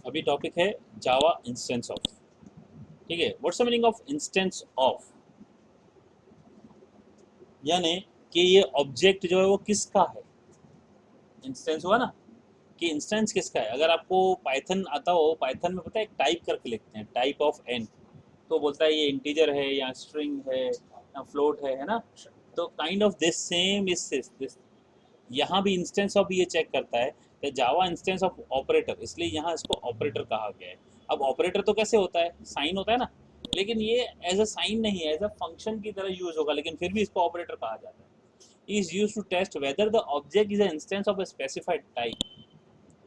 अभी टॉपिक है जावा instance of. ठीक है, what's the meaning of instance of? यानी कि ये ऑब्जेक्ट जो है वो किसका है। इंस्टेंस हुआ ना कि इंस्टेंस किसका है। अगर आपको पाइथन आता हो, पाइथन में पता है एक टाइप करके लिखते हैं, टाइप ऑफ एन, तो बोलता है ये इंटीजर है या स्ट्रिंग है या फ्लोट है ना। तो kind of this same is this. यहाँ भी इंस्टेंस ऑफ ये चेक करता है कि जावा इंस्टेंस ऑफ ऑपरेटर, इसलिए यहाँ इसको ऑपरेटर कहा गया है। अब ऑपरेटर तो कैसे होता है, साइन होता है ना, लेकिन ये एज अ साइन नहीं है, एज अ फंक्शन की तरह यूज होगा, लेकिन फिर भी इसको ऑपरेटर कहा जाता है। Is use to test whether the object is a instance of a specified type,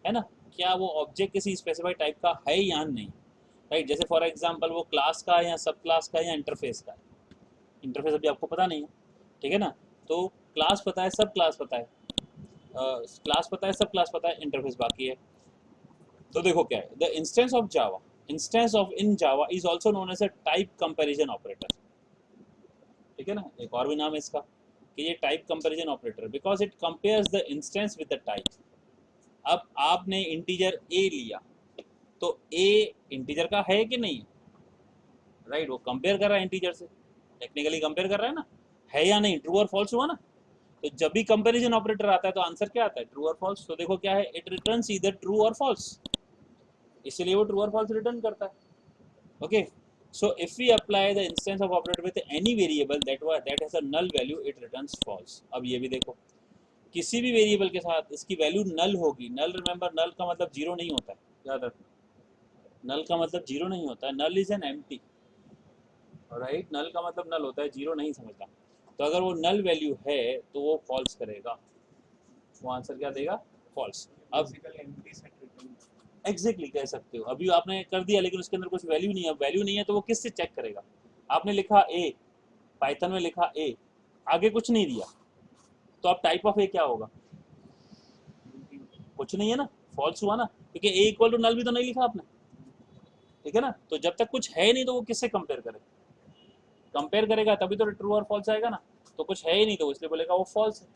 है ना, क्या वो ऑब्जेक्ट किसी स्पेसिफाइड टाइप का है या नहीं। राइट, जैसे फॉर एग्जांपल वो क्लास का है या सब क्लास का है या इंटरफेस का है। इंटरफेस अभी आपको पता नहीं है, ठीक है ना। तो क्लास पता है, सब क्लास पता है, क्लास पता है, सब क्लास पता है, इंटरफेस बाकी है। तो देखो क्या है, the instance of Java, instance of in Java is also known as a type comparison operator. ठीक है ना, एक और भी नाम है इसका कि ये type comparison operator, because it compares the instance with the type. अब आपने इंटीजर ए लिया, तो ए इंटीजर का है कि नहीं, राइट, वो कंपेयर कर रहा है इंटीजर से, टेक्निकली कंपेयर कर रहा है ना, है या नहीं, ट्रू और फॉल्स हुआ ना। तो जब भी कंपैरिजन ऑपरेटर आता है तो आंसर क्या आता है, ट्रू और फॉल्स। तो देखो क्या है, इट रिटर्न्स ईदर ट्रू और फॉल्स, इसलिए वो ट्रू और फॉल्स रिटर्न करता है। Okay, so if we apply the instance of operator with any variable that has a null value, it returns false। अब ये भी देखो, किसी भी वेरिएबल के साथ इसकी वैल्यू नल होगी। नल, रिमेंबर, नल का मतलब जीरो नहीं होता है, याद रखना। नल का मतलब जीरो नहीं होता है, null is an empty, right. Null का मतलब नल होता है, जीरो नहीं समझता। तो अगर वो नल वैल्यू है तो वो फॉल्स करेगा, वो आंसर क्या देगा, फॉल्स। अब एग्जैक्टली कह सकते हो, अभी आपने कर दिया लेकिन उसके अंदर कुछ वैल्यू नहीं है। वैल्यू नहीं है तो वो किससे चेक करेगा, आपने लिखा ए, पाइथन में लिखा ए, आगे कुछ नहीं दिया, तो अब टाइप ऑफ ए क्या होगा, कुछ नहीं है ना, फॉल्स हुआ ना, क्योंकि ए इक्वल टू नल भी तो नहीं लिखा आपने। ठीक है ना, तो जब तक कुछ है नहीं तो वो किससे कंपेयर करे, कंपेयर करेगा तभी तो ट्रू और फॉल्स आएगा ना। तो कुछ है ही नहीं तो इसलिए बोलेगा वो फॉल्स है,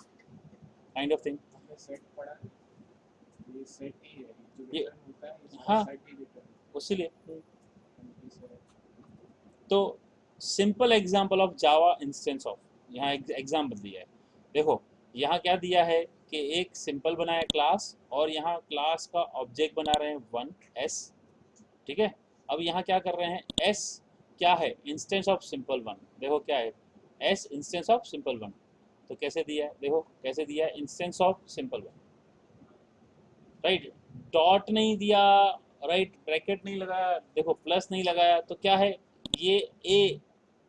काइंड ऑफ थिंग। ये हाँ, उसीलिए। तो simple example of Java instance of, यहाँ एग्जांपल दिया है। देखो यहाँ क्या दिया है कि एक सिंपल बनाया क्लास, और यहाँ क्लास का ऑब्जेक्ट बना रहे हैं वन एस। ठीक है, अब यहाँ क्या कर रहे हैं, एस क्या है, इंस्टेंस ऑफ सिंपल वन। देखो क्या है, S instance of simple one. तो कैसे दिया है, देखो कैसे दिया है, instance of simple one, right. Dot नहीं दिया, राइट, ब्रैकेट नहीं लगाया, देखो प्लस नहीं लगाया, तो क्या है, ये ए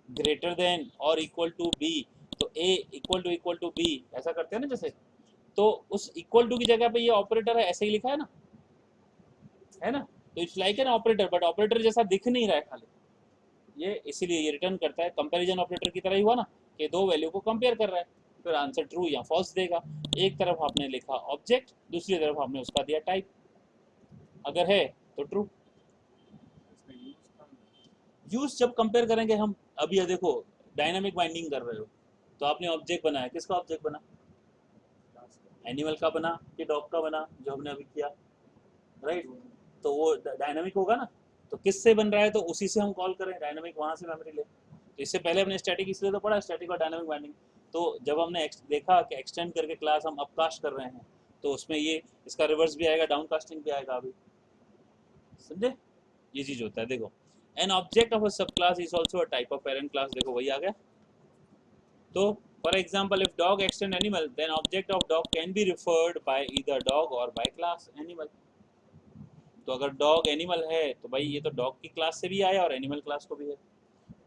ग्रेटर देन और इक्वल टू बी, तो ए इक्वल टू बी, ऐसा करते हैं ना जैसे। तो उस इक्वल टू की जगह पे ये ऑपरेटर है, ऐसे ही लिखा है ना। तो it's like an operator, but operator जैसा दिख नहीं रहा है खाली ये, इसीलिए ये रिटर्न करता है। कंपैरिजन ऑपरेटर की तरह ही हुआ ना, कि दो वैल्यू को कंपेयर कर रहा है, फिर आंसर ट्रू या फॉल्स देगा। एक तरफ आपने लिखा ऑब्जेक्ट, दूसरी तरफ आपने उसका दिया टाइप, अगर है तो ट्रू। यूज जब कंपेयर करेंगे हम, अभी ये देखो डायनामिक बाइंडिंग कर रहे हो, तो आपने ऑब्जेक्ट बनाया, किसका ऑब्जेक्ट बना, एनिमल का बना कि डॉग का बना, जो हमने अभी किया, राइट। तो वो डायनामिक होगा ना, तो किससे बन रहा है, तो उसी से हम कॉल करें, डायनामिक वहां से मेमोरी ले। तो इससे पहले हमने स्टैटिक इसलिए तो पढ़ा, स्टैटिक और डायनामिक बाइंडिंग। तो जब हमने देखा कि एक्सटेंड करके क्लास हम अपकास्ट कर रहे हैं, तो उसमें ये इसका रिवर्स भी आएगा, डाउन कास्टिंग भी आएगा, अभी समझे, ये चीज होता है। देखो an object of a sub class is also a type of parent class, देखो वही आ गया। तो for example if dog extend animal, then object of dog can be referred by either dog और बाय क्लास एनिमल। तो अगर dog animal है तो भाई ये तो डॉग की क्लास से भी आया और एनिमल क्लास को भी है।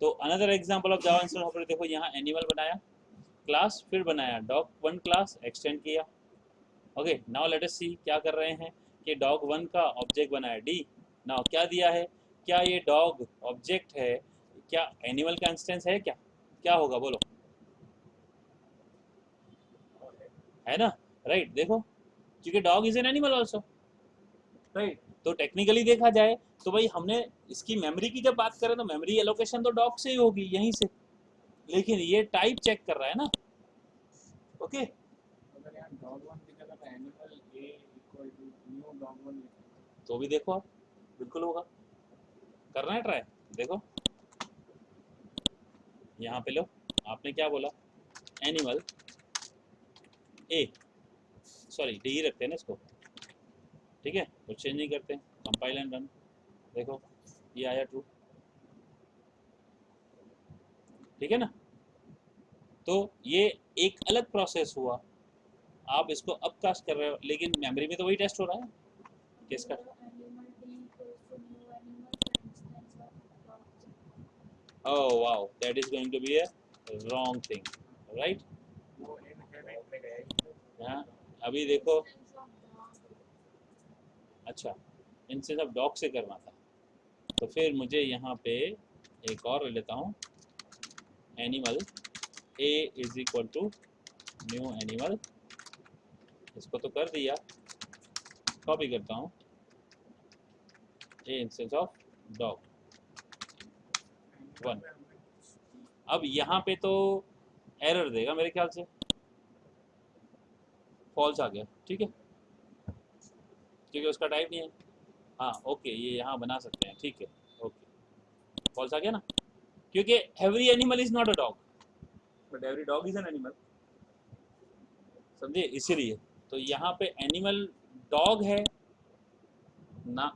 तो another example of Java instance operator, देखो यहाँ एनिमल बनाया क्लास, फिर बनाया डॉग वन क्लास, एक्सटेंड किया। ओके, नाउ लेट अस सी क्या कर रहे हैं कि डॉग वन का ऑब्जेक्ट बनाया डी। नाउ क्या दिया है, क्या ये डॉग ऑब्जेक्ट है, क्या एनिमल का इंस्टेंस है, क्या क्या होगा बोलो, है ना, राइट। देखो क्योंकि dog is an animal also, right. तो टेक्निकली देखा जाए तो भाई हमने इसकी मेमोरी की जब बात करें तो मेमोरी एलोकेशन तो डॉग से ही होगी, यहीं से, लेकिन ये टाइप चेक कर रहा है ना। ओके, तो भी देखो आप, बिल्कुल होगा। करना है ट्राई, देखो यहाँ पे लो, आपने क्या बोला, एनिमल ए, सॉरी डी ही रखते हैं ना इसको, ठीक है, कुछ चेंज नहीं करते, कंपाइल एंड रन, देखो ये आया ट्रू, ठीक है ना। तो ये एक अलग प्रोसेस हुआ, आप इसको अब कास्ट कर रहे हो, लेकिन मेमोरी में तो वही टेस्ट हो रहा है किसका। Oh wow, that is going to be a wrong thing, right? हाँ, अभी देखो, अच्छा इंस्टेंस ऑफ डॉग से करना था, तो फिर मुझे यहाँ पे एक और ले लेता हूँ, animal a is equal to new animal, इसको तो कर दिया, कॉपी करता हूँ, ए इंस्टेंस ऑफ डॉग 1। अब यहाँ पे तो एरर देगा मेरे ख्याल से, फॉल्स आ गया, ठीक है, क्योंकि उसका टाइप नहीं है। हाँ ओके, ये यहाँ बना सकते हैं, ठीक है, ओके, फॉल्स आ गया ना, क्योंकि every animal is not a dog but every dog is an animal, समझे, इसीलिए तो यहाँ पे एनिमल डॉग है ना,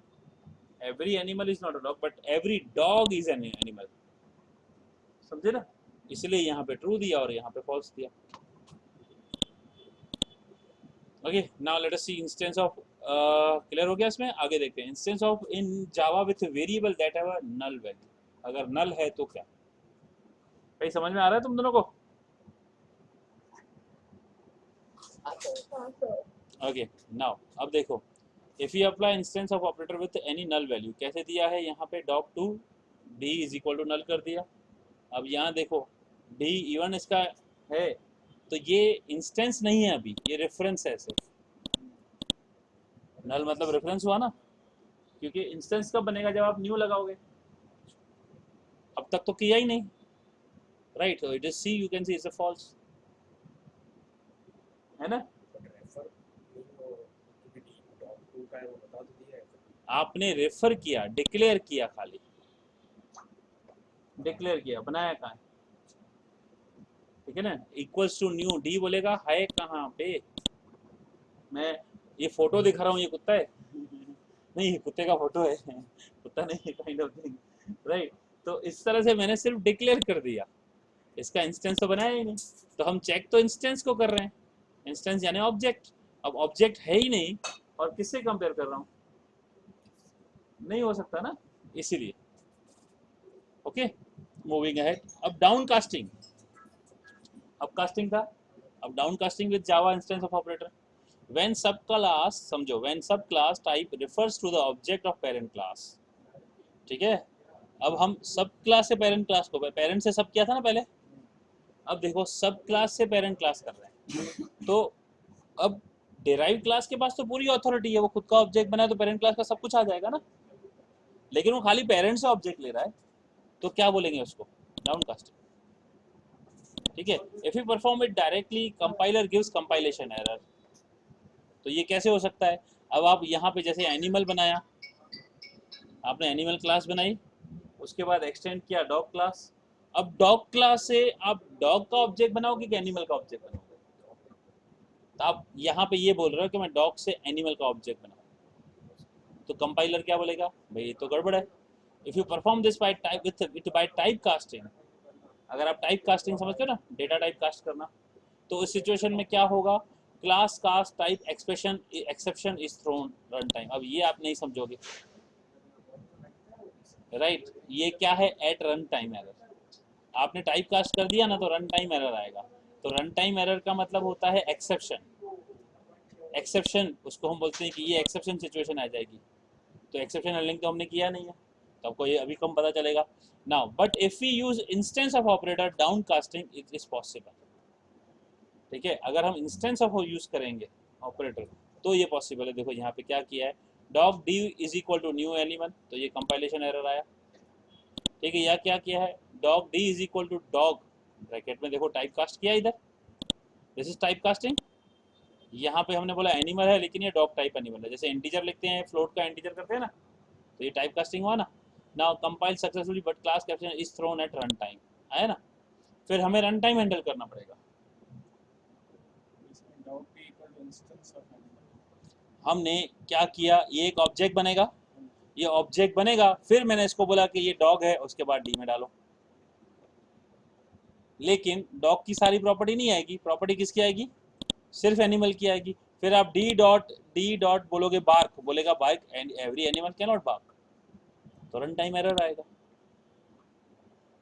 every animal is not a dog but every dog is an animal, समझे ना, इसलिए यहाँ पे ट्रू दिया और यहाँ पे फॉल्स दिया। Okay, now let us see instance of, clear हो गया इसमें, आगे देखते हैं instance of in Java with variable that have a null value, अगर नल है तो क्या, भाई समझ में आ रहा है तुम दोनों को? ओके, नाउ अब देखो, if you apply instance of operator with any null value, कैसे दिया है यहाँ पे, dog to D is equal to null कर दिया। अब यहाँ देखो डी इवन इसका है, तो ये इंस्टेंस नहीं है अभी, ये रेफरेंस है सिर्फ, नल मतलब रेफरेंस हुआ ना, क्योंकि इंस्टेंस कब बनेगा, जब आप न्यू लगाओगे, अब तक तो किया ही नहीं, राइट, तो it is see, you can see it's a false, है ना, आपने रेफर किया, डिक्लेयर किया, खाली डिक्लेयर किया, बनाया कहाँ है, ठीक है ना, इक्वल्स टू न्यू, डी बोलेगा है कहाँ पे, मैं ये फोटो दिखा रहा हूँ, ये कुत्ता है नहीं, ये कुत्ते का फोटो है कुत्ता नहीं, काइंड ऑफ थिंग, राइट, तो इस तरह से मैंने सिर्फ डिक्लेयर कर दिया, इसका इंस्टेंस तो बनाया ही नहीं, तो हम चेक तो इंस्टेंस को कर रहे हैं, इंस्टेंस यानी ऑब्जेक्ट, अब ऑब्जेक्ट है ही नहीं और किससे कंपेयर कर रहा हूँ, नहीं हो सकता ना, इसीलिए। ओके, मूविंग अहेड, अब डाउन कास्टिंग, अब कास्टिंग था, अब down casting with Java instance of operator, when sub class, समझो, when sub class type refers to the object of parent class, ठीक है, अब हम सब क्लास से पेरेंट क्लास को, पेरेंट से सब किया था ना पहले, अब देखो सब क्लास से पेरेंट क्लास कर रहे हैं, तो अब डिराइव क्लास के पास तो पूरी अथॉरिटी है, वो खुद का ऑब्जेक्ट बनाए तो पेरेंट क्लास का सब कुछ आ जाएगा ना, लेकिन वो खाली पेरेंट से ऑब्जेक्ट ले रहा है, तो क्या बोलेंगे उसको, डाउन कास्टिंग, ठीक है। If you perform it directly compiler gives compilation error, तो ये कैसे हो सकता है, अब आप यहाँ पे जैसे एनिमल बनाया, आपने एनिमल क्लास बनाई, उसके बाद एक्सटेंड किया डॉग क्लास, अब डॉग क्लास से आप डॉग का ऑब्जेक्ट बनाओगे कि एनिमल का ऑब्जेक्ट बनाओगे, तो आप यहाँ पे ये बोल रहे हो कि मैं डॉग से एनिमल का ऑब्जेक्ट बनाऊँ, तो कंपाइलर क्या बोलेगा, भाई ये तो गड़बड़ है। If you perform this by type with bye type casting, अगर आप टाइप कास्टिंग समझते हो ना, डेटा टाइप कास्ट करना, तो इस सिचुएशन में क्या होगा, class cast type expression exception is throne run time, अब ये आप नहीं समझोगे, राइट, ये क्या है, एट रन टाइम एरर, आपने टाइप कास्ट कर दिया ना, तो रन टाइम एरर आएगा, तो रन टाइम एरर का मतलब होता है एक्सेप्शन, एक्सेप्शन उसको हम बोलते हैं कि ये एक्सेप्शन सिचुएशन आ जाएगी, तो एक्सेप्शन हैंडलिंग तो हमने किया नहीं है, तो आपको ये अभी कम पता चलेगा। Now but if we use instance of operator down casting it is possible, ठीक है, अगर हम इंस्टेंस ऑफ यूज करेंगे ऑपरेटर तो ये पॉसिबल है, देखो यहाँ पे क्या किया है, dog D is equal to new element, तो ये कंपाइलेशन एरर आया, ठीक है, यह क्या किया है, dog D is equal to dog, bracket में देखो टाइप कास्ट किया इधर, दिस इज टाइप कास्टिंग, यहाँ पे हमने बोला एनिमल है लेकिन ये डॉग टाइप एनिमल है, जैसे इंटीजर लिखते हैं फ्लोट का इंटीजर करते हैं ना, तो ये टाइप कास्टिंग हुआ ना। Now compile successfully but class caption is thrown at run time, आया ना। फिर हमें रन टाइम हैंडल करना पड़ेगा। हमने क्या किया, ये एक ऑब्जेक्ट बनेगा, ये ऑब्जेक्ट बनेगा, फिर मैंने इसको बोला कि ये डॉग है, उसके बाद डी में डालो। लेकिन डॉग की सारी प्रॉपर्टी नहीं आएगी, प्रॉपर्टी किसकी आएगी, सिर्फ एनिमल की आएगी। फिर आप डी डॉट बोलोगे बार्क, बोलेगा bark and every animal can not bark, तो रन टाइम एरर आएगा।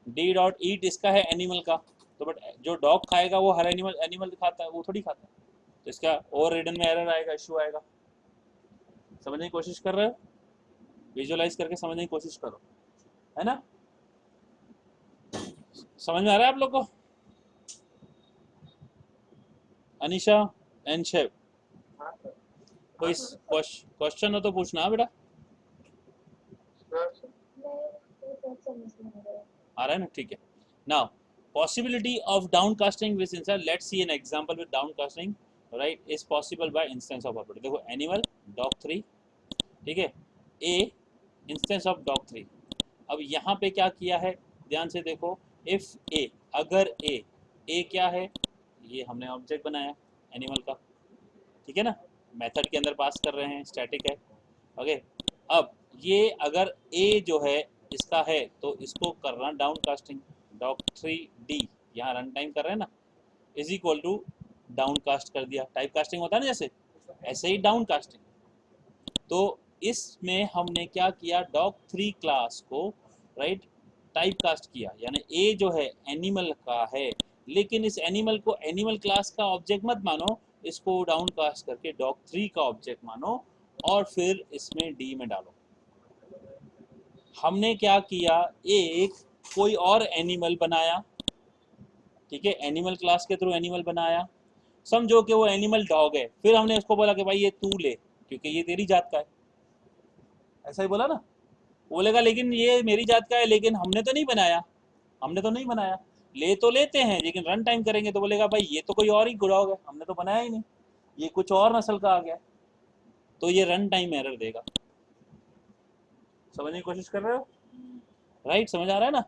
डी डॉट ईट इसका है एनिमल का, तो बट जो डॉग खाएगा वो हर एनिमल खाता है, वो थोड़ी खाता है, तो इसका ओवर रिडन में एरर आएगा, इशू आएगा। समझने की कोशिश कर रहे हो, विजुअलाइज करके समझने की कोशिश करो, है ना। समझ में आ रहा है आप लोग को। अनिशा एंड शेव, कोई क्वेश्चन हो तो पूछना बेटा। आ रहा है ना, ठीक है। Now possibility of downcasting with instance, let's see an example with downcasting, right, is possible by instance of property। देखो animal dog 3, ठीक है, a instance of dog 3। अब यहाँ पे क्या किया है, ध्यान से देखो, if a, अगर a क्या है, ये हमने ऑब्जेक्ट बनाया एनिमल का, ठीक है ना, मेथड के अंदर पास कर रहे हैं, स्टैटिक है, ओके। अब ये अगर a जो है इसका है, तो इसको करना डाउन कास्टिंग, डॉग 3d, यहाँ रन टाइम कर रहे हैं ना, is equal to down cast कर दिया, टाइप कास्टिंग होता है ना जैसे, ऐसे ही डाउन कास्टिंग। तो इसमें हमने क्या किया, डॉग 3 क्लास को राइट टाइप कास्ट किया, यानी ए जो है एनिमल का है, लेकिन इस एनिमल को एनिमल क्लास का ऑब्जेक्ट मत मानो, इसको डाउन कास्ट करके डॉग 3 का ऑब्जेक्ट मानो, और फिर इसमें डी में डालो। हमने क्या किया, एक कोई और एनिमल बनाया, ठीक है, एनिमल क्लास के थ्रू एनिमल बनाया, समझो कि वो एनिमल डॉग है, फिर हमने उसको बोला कि भाई ये तू ले क्योंकि ये तेरी जात का है, ऐसा ही बोला ना, बोलेगा लेकिन ये मेरी जात का है, लेकिन हमने तो नहीं बनाया, हमने तो नहीं बनाया, ले तो लेते हैं लेकिन रन टाइम करेंगे तो बोलेगा भाई ये तो कोई और ही डॉग है, हमने तो बनाया ही नहीं, ये कुछ और नस्ल का आ गया, तो ये रन टाइम एरर देगा। समझने की कोशिश कर रहे हो, राइट, समझ आ रहा है ना,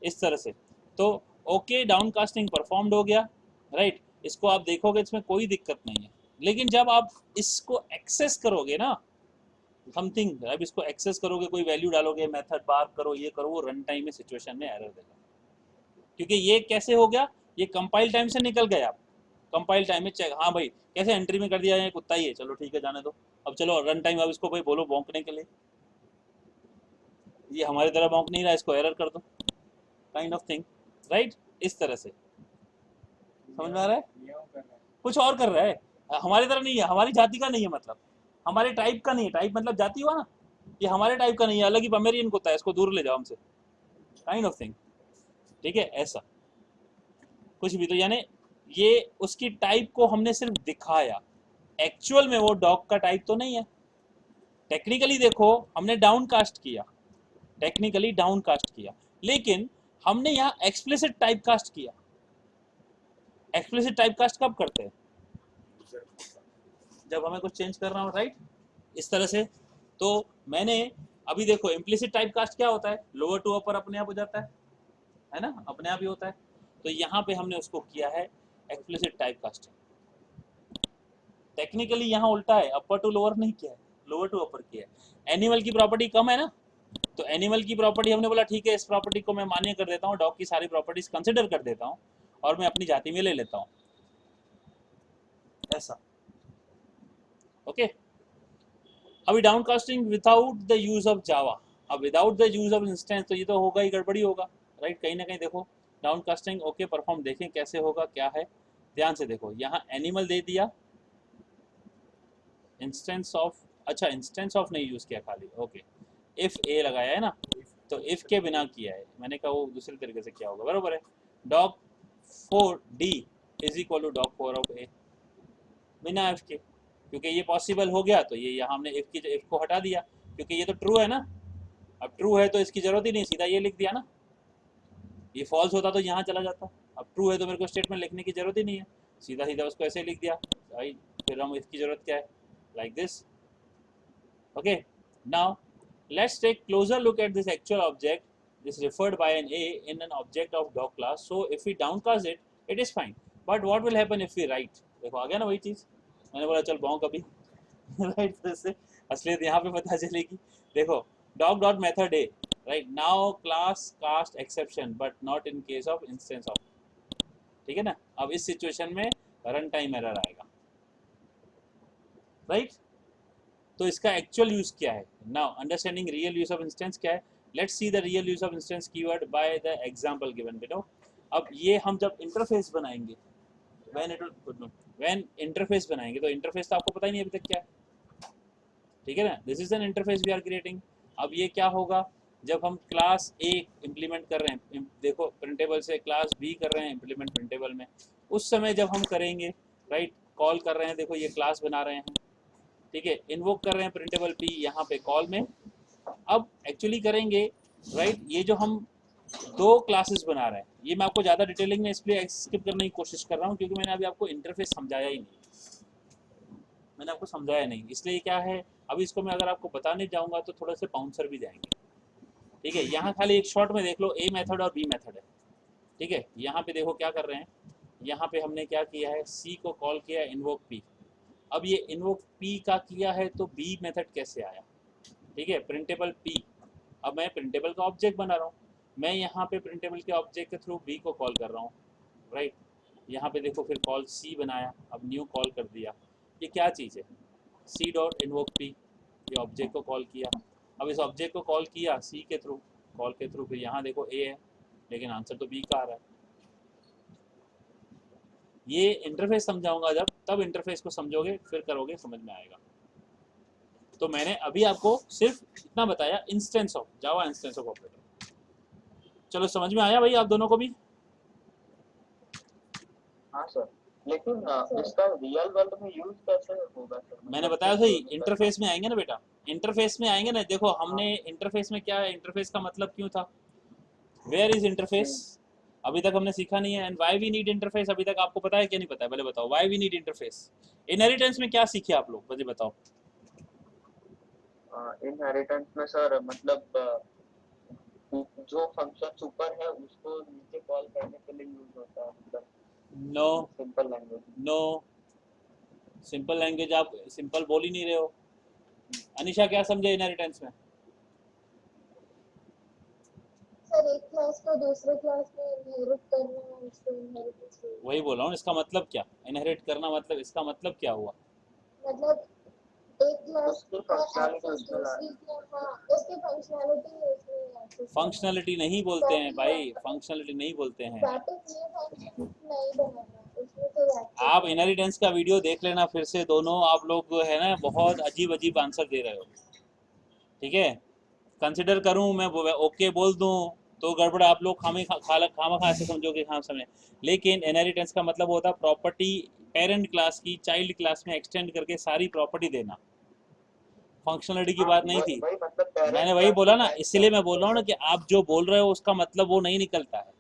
इस तरह से। तो ओके, डाउन कास्टिंग परफॉर्म्ड हो गया, राइट, इसको आप देखोगे इसमें कोई दिक्कत नहीं है, लेकिन जब आप इसको एक्सेस करोगे ना, समथिंग, अब इसको एक्सेस करोगे, कोई वैल्यू डालोगे, मेथड बार करो, ये करो, वो रन टाइम में सिचुएशन में एरर देगा, क्योंकि ये कैसे हो गया, ये कंपाइल टाइम से निकल गया, कंपाइल टाइम में चेक, हाँ भाई कैसे एंट्री में कर दिया, ये कुत्ता ही है, चलो ठीक है जाने दो, अब चलो रन टाइम, अब इसको भाई बोलो भौंकने के लिए, ये हमारी तरह भौंक नहीं रहा, इसको एरर कर दो, काइंड ऑफ थिंग, राइट, इस तरह से। समझ में आ रहा है, कुछ और कर रहा है, हमारी तरह नहीं है, हमारी जाति का नहीं है, मतलब हमारे टाइप का नहीं है, टाइप मतलब जाति हुआ ना, ये हमारे टाइप का नहीं है, अलग ही पमेरियन कुत्ता है, इसको दूर ले जाओ हमसे, काइंड ऑफ थिंग, ठीक है, ऐसा कुछ भी। तो यानी ये उसकी टाइप को हमने सिर्फ दिखाया, एक्चुअल में वो डॉग का टाइप तो नहीं है। टेक्निकली देखो हमने डाउन कास्ट किया, टेक्निकली डाउन कास्ट किया, लेकिन हमने यहाँ एक्सप्लिसिट टाइप कास्ट किया। एक्सप्लिसिट टाइप कास्ट कब करते हैं, जब हमें कुछ चेंज करना हो, राइट, इस तरह से। तो मैंने अभी देखो इम्प्लिसिट टाइप कास्ट क्या होता है, लोअर टू अपर अपने आप हो जाता है ना, अपने आप ही होता है। तो यहाँ पे हमने उसको किया है एक्सप्लिसिट टाइप कास्टिंग। टेक्निकली यहाँ उल्टा है, अपर टू लोअर नहीं किया है, लोअर टू अपर किया है। एनिमल की प्रॉपर्टी कम है ना, तो एनिमल की प्रॉपर्टी हमने बोला ठीक है, इस प्रॉपर्टी को मैं मान्य कर देता हूँ, डॉग की सारी प्रॉपर्टीज कंसिडर कर देता हूँ और मैं अपनी जाति में ले लेता हूँ, ऐसा, ओके। अभी downcasting without the use of Java, अब without the use of instance, तो ये तो होगा ही, गड़बड़ी होगा, राइट, कहीं ना कहीं देखो डाउनकास्टिंग ओके परफॉर्म, देखें कैसे होगा, क्या है, ध्यान से देखो, यहाँ एनिमल दे दिया, इंस्टेंस ऑफ, अच्छा इंस्टेंस ऑफ नहीं यूज किया खाली, ओके, इफ ए लगाया है ना, तो इफ के बिना किया है, मैंने कहा वो दूसरे तरीके से क्या होगा, बराबर है, dog 4d is equal to dog 4 of A, बिना एफ के, क्योंकि ये पॉसिबल हो गया, तो ये यहाँ हमने इफ को हटा दिया, क्योंकि ये तो ट्रू है ना, अब ट्रू है तो इसकी जरूरत ही नहीं, सीधा ये लिख दिया ना, ये फॉल्स होता तो यहाँ चला जाता, अब ट्रू है तो मेरे को स्टेटमेंट लिखने की जरूरत ही नहीं है, सीधा सीधा उसको ऐसे लिख दिया भाई, फिर हम इसकी जरूरत क्या है, like this, okay. Now Let's take closer look at this actual object. This is referred by an A in an object of dog class. So if we downcast it, it is fine. But what will happen if we write? देखो आ गया ना वही चीज, मैंने बोला चल बाँव कभी right फिर से असलियत यहाँ पे पता चलेगी। देखो dog dot method A, right now class cast exception but not in case of instance of, ठीक है ना। अब इस सिचुएशन में रन टाइम एरर आएगा, राइट। तो इसका एक्चुअल यूज क्या है? Now understanding real use of instance क्या है? Let's see the real use of instance keyword by the example given below. अब ये हम जब इंटरफेस बनाएंगे, व्हेन इंटरफेस बनाएंगे, तो इंटरफेस तो आपको पता ही नहीं अभी तक क्या है, ठीक है ना। This is an interface we are creating. अब ये क्या होगा जब हम क्लास ए इम्प्लीमेंट कर रहे हैं, देखो प्रिंटेबल से क्लास बी कर रहे हैं इम्प्लीमेंट प्रिंटेबल में, उस समय जब हम करेंगे, राइट, कॉल कर रहे हैं, देखो ये क्लास बना रहे हैं, ठीक है, इन्वोक कर रहे हैं प्रिंटेबल पी यहाँ पे कॉल में। अब एक्चुअली करेंगे, राइट, ये जो हम दो क्लासेस बना रहे हैं, ये मैं आपको ज़्यादा डिटेलिंग में इसलिए स्किप करने की कोशिश कर रहा हूँ क्योंकि मैंने अभी आपको इंटरफेस समझाया ही नहीं, मैंने आपको समझाया नहीं, इसलिए क्या है अभी इसको मैं अगर आपको बताने जाऊँगा तो थोड़ा से बाउंसर भी जाएंगे, ठीक है। यहाँ खाली एक शॉर्ट में देख लो, ए मेथड और बी मेथड है, ठीक है। यहाँ पे देखो क्या कर रहे हैं, यहाँ पे हमने क्या किया है, सी को कॉल किया इन्वोक पी। अब ये इन्वोक पी का किया है तो बी मेथड कैसे आया, ठीक है, प्रिंटेबल पी। अब मैं प्रिंटेबल का ऑब्जेक्ट बना रहा हूँ, मैं यहाँ पे प्रिंटेबल के ऑब्जेक्ट के थ्रू बी को कॉल कर रहा हूँ, राइट। यहाँ पे देखो फिर कॉल सी बनाया, अब न्यू कॉल कर दिया, ये क्या चीज़ है, सी डॉट इन्वोक पी, ये ऑब्जेक्ट को कॉल किया। अब इस ऑब्जेक्ट को कॉल किया सी के थ्रू, कॉल के थ्रू, फिर यहाँ देखो ए है लेकिन आंसर तो बी का आ रहा है। ये इंटरफेस समझाऊंगा जब, तब इंटरफेस को समझोगे फिर करोगे, समझ में आएगा। तो मैंने अभी आपको सिर्फ इतना बताया, instance of Java, instance of operator. चलो समझ में आया भाई आप दोनों को भी? हाँ सर, लेकिन इसका रियल वर्ल्ड में यूज कैसे होगा सर? मैंने बताया सही, इंटरफेस में आएंगे ना बेटा, इंटरफेस में आएंगे ना। देखो हमने इंटरफेस में क्या है, इंटरफेस का मतलब क्यों था, वेयर इज इंटरफेस, अभी तक हमने सीखा नहीं है। And why we need interface अभी तक आपको पता है क्या नहीं पता है, पहले बताओ why we need interface. Inheritance में क्या सीखे आप लोग, मुझे बताओ। इनहेरिटेंस में सर मतलब जो फंक्शन ऊपर है उसको नीचे कॉल करने के लिए यूज होता है, मतलब no simple language. No, simple language आप सिंपल बोल ही नहीं रहे हो। अनिशा क्या समझे इनहेरिटेंस में? सर एक क्लास को दूसरे क्लास में इनहेरिट करना, उसको इनहेरिटेंस बोलते हैं। वही बोल रहा हूँ, इसका मतलब क्या, इनहेरिट करना मतलब इसका मतलब क्या हुआ? मतलब एक क्लास उसकी का फंक्शनैलिटी एक्सेस उसमें ला दूसरी क्लास, हाँ उसकी फंक्शनैलिटी उसमें एक्सेस फंक्शनलिटी नहीं बोलते हैं भाई, फंक्शनलिटी नहीं बोलते हैं। दैट इज न्यू फंक्शन नहीं बनाना, उसमें तो एक्सेस आप इनहेरिटेंस का वीडियो देख लेना फिर से, दोनों आप लोग है ना बहुत अजीब अजीब आंसर दे रहे हो, ठीक है। कंसिडर करूं मैं ओके बोल दूं तो गड़बड़, आप लोग खामे खा ऐसे समझोगे, खाम समय। लेकिन इनहेरिटेंस का मतलब होता है प्रॉपर्टी पेरेंट क्लास की चाइल्ड क्लास में एक्सटेंड करके सारी प्रॉपर्टी देना, फंक्शनलिटी की बात नहीं थी। मतलब मैंने वही बोला ना, इसीलिए मैं बोल रहा हूँ ना कि आप जो बोल रहे हो उसका मतलब वो नहीं निकलता है,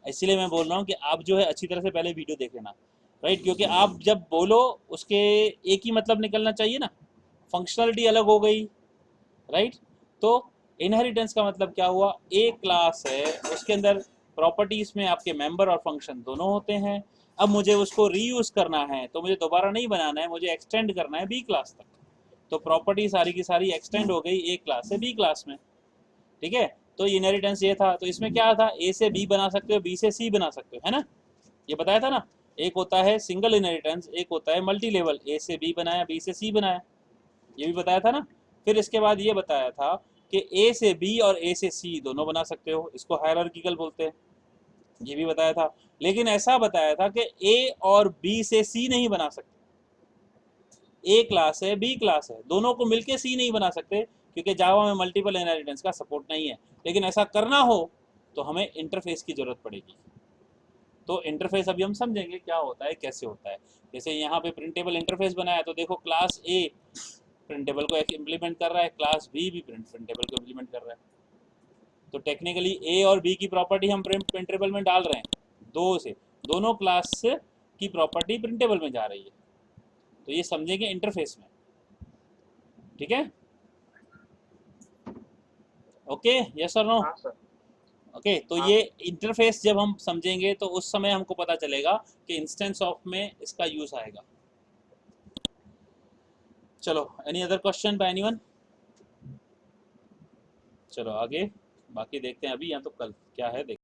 इसीलिए मैं बोल रहा हूँ कि आप जो है अच्छी तरह से पहले वीडियो देख लेना, राइट। क्योंकि आप जब बोलो उसके एक ही मतलब निकलना चाहिए ना, फंक्शनलिटी अलग हो गई, राइट। तो इनहेरिटेंस का मतलब क्या हुआ, एक क्लास है उसके अंदर प्रॉपर्टीज में आपके मेंबर और फंक्शन दोनों होते हैं। अब मुझे उसको रीयूज करना है तो मुझे दोबारा नहीं बनाना है, मुझे एक्सटेंड करना है बी क्लास तक, तो प्रॉपर्टी सारी की सारी एक्सटेंड हो गई ए क्लास से बी क्लास में, ठीक है। तो इनहेरिटेंस ये था, तो इसमें क्या था, ए से बी बना सकते हो, बी से सी बना सकते हो, है ना, ये बताया था ना। एक होता है सिंगल इनहेरिटेंस, एक होता है मल्टी लेवल, ए से बी बनाया बी से सी बनाया, ये भी बताया था ना। फिर इसके बाद ये बताया था कि ए से बी और ए से सी दोनों बना सकते हो, इसको हायरार्किकल बोलते हैं, ये भी बताया था। लेकिन ऐसा बताया था कि ए और बी से सी नहीं बना सकते, ए क्लास है बी क्लास है, दोनों को मिलके सी नहीं बना सकते क्योंकि जावा में मल्टीपल इनहेरिटेंस का सपोर्ट नहीं है। लेकिन ऐसा करना हो तो हमें इंटरफेस की जरूरत पड़ेगी। तो इंटरफेस अभी हम समझेंगे क्या होता है कैसे होता है। जैसे यहाँ पे प्रिंटेबल इंटरफेस बनाया तो देखो क्लास ए प्रिंटेबल को इम्प्लीमेंट कर रहा है, क्लास बी भी प्रिंटेबल को इम्प्लीमेंट कर रहा है। तो टेक्निकली ए और बी की प्रॉपर्टी हम प्रिंटेबल में डाल रहे हैं, दो से दोनों क्लास की प्रॉपर्टी प्रिंटेबल में जा रही है, तो ये समझेंगे इंटरफेस में, ठीक है। ओके, यस और नो? हाँ सर। ओके, तो हाँ। ये इंटरफेस जब हम समझेंगे तो उस समय हमको पता चलेगा कि इंस्टेंस ऑफ में इसका यूज आएगा। चलो, any other question by anyone? चलो आगे बाकी देखते हैं अभी या तो कल क्या है देख